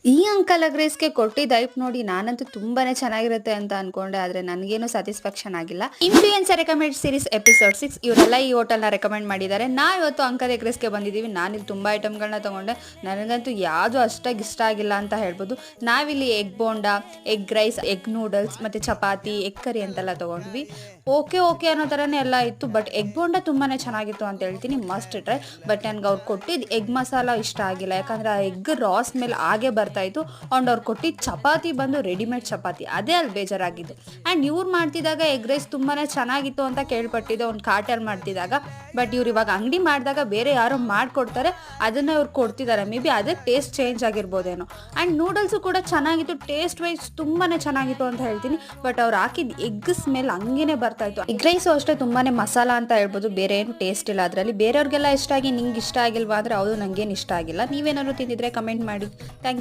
ಈ uncle egg ರೈಸ್‌ಗೆ ಕೊಟ್ಟಿದ್ದ hype ನೋಡಿ ನಾನಂತೂ ತುಂಬಾನೇ ಚೆನ್ನಾಗಿರುತ್ತೆ ಅಂತ ಅನ್ಕೊಂಡೆ. ಆದ್ರೆ ನನಗೇನು ಸ್ಯಾಟಿಸ್ಫ್ಯಾಕ್ಷನ್ ಆಗಿಲ್ಲ. ಇನ್‌ಫ್ಲುಯೆನ್ಸರ್ ರೆಕಮೆಂಡ್ ಸೀರೀಸ್ ಎಪಿಸೋಡ್ 6 ಇವರೆಲ್ಲ ಈ ಹೋಟೆಲ್‌ನ ರೆಕಮೆಂಡ್ ಮಾಡಿದ್ದಾರೆ. ಇವತ್ತು ಅಂಕಲ್ ಎಗ್ ರೈಸ್‌ಗೆ ಬಂದಿದ್ದೀವಿ. ನಾನಿಲ್ಲಿ ತುಂಬಾ ಐಟಮ್‌ಗಳನ್ನ ತಗೊಂಡೆ. ನನಗಂತೂ ಯಾವುದು ಅಷ್ಟಾಗಿ ಇಷ್ಟ ಆಗಿಲ್ಲ ಅಂತ ಹೇಳ್ಬೋದು. ನಾವಿಲ್ಲಿ egg bonda, egg rice, egg noodles ಮತ್ತೆ ಚಪಾತಿ, ಎಗ್ ಕರಿ ಅಂತೆಲ್ಲ ತಗೊಂಡ್ವಿ. ಓಕೆ ಅನ್ನೋ ಥರನೇ ಎಲ್ಲ ಇತ್ತು. ಬಟ್ ಎಗ್ ಬೋಂಡಾ ತುಂಬಾನೇ ಚೆನ್ನಾಗಿತ್ತು ಅಂತ ಹೇಳ್ತೀನಿ. Must try. ಬಟ್ ನನ್ಗೆ ಅವ್ರು ಕೊಟ್ಟಿದ್ದ ಎಗ್ ಮಸಾಲ ಇಷ್ಟ ಆಗಿಲ್ಲ. ಯಾಕಂದ್ರೆ ಆ ಎಗ್ ರಾ ಸ್ಮೆಲ್ ಹಾಗೆ ಬರ್ತಾ ಇತ್ತು. ಅಂಡ್ ಅವ್ರು ಕೊಟ್ಟಿದ್ದ ಚಪಾತಿ ಬಂದು ರೆಡಿಮೇಡ್ ಚಪಾತಿ, ಅದೇ ಅಲ್ಲಿ ಬೇಜಾರಾಗಿದೆ. ಆ್ಯಂಡ್ ಇವ್ರು ಮಾಡ್ತಿದ್ದಾಗ ಎಗ್ ರೈಸ್ ತುಂಬಾನೇ ಚೆನ್ನಾಗಿತ್ತು ಅಂತ ಕೇಳ್ಪಟ್ಟಿದ್ದೆ ಒಂದು ಕಾಟಲ್ಲಿ ಮಾಡ್ತಿದ್ದಾಗ. ಬಟ್ ಇವ್ರು ಇವಾಗ ಅಂಗಡಿ ಮಾಡಿದಾಗ ಬೇರೆ ಯಾರೋ ಮಾಡ್ಕೊಡ್ತಾರೆ, ಅದನ್ನ ಇವ್ರು ಕೊಡ್ತಿದ್ದಾರೆ. ಮೇ ಬಿ ಅದೇ ಟೇಸ್ಟ್ ಚೇಂಜ್ ಆಗಿರ್ಬೋದೇನೋ. ಆ್ಯಂಡ್ ನೂಡಲ್ಸು ಕೂಡ ಚೆನ್ನಾಗಿತ್ತು, ಟೇಸ್ಟ್ ವೈಸ್ ತುಂಬಾನೇ ಚೆನ್ನಾಗಿತ್ತು ಅಂತ ಹೇಳ್ತೀನಿ. ಬಟ್ ಅವ್ರು ಹಾಕಿದ ಎಗ್ ಸ್ಮೆಲ್ ಹಂಗೇನೆ ಬರ್ತಾ ಇತ್ತು. ಎಗ್ ರೈಸು ಅಷ್ಟೇ ತುಂಬಾನೇ ಮಸಾಲ ಅಂತ ಹೇಳ್ಬೋದು, ಬೇರೆ ಏನು ಟೇಸ್ಟ್ ಇಲ್ಲ ಅದರಲ್ಲಿ. ಬೇರೆಯವ್ರಿಗೆಲ್ಲ ಇಷ್ಟ ಆಗಿ ನಿಂಗೆ ಇಷ್ಟ ಆಗಿಲ್ವಾ ಅಂದರೆ ಹೌದು, ನಂಗೇನು ಇಷ್ಟ ಆಗಿಲ್ಲ. ನೀವೇನಾದ್ರು ತಿಂದಿದ್ರೆ ಕಮೆಂಟ್ ಮಾಡಿ. Thank you.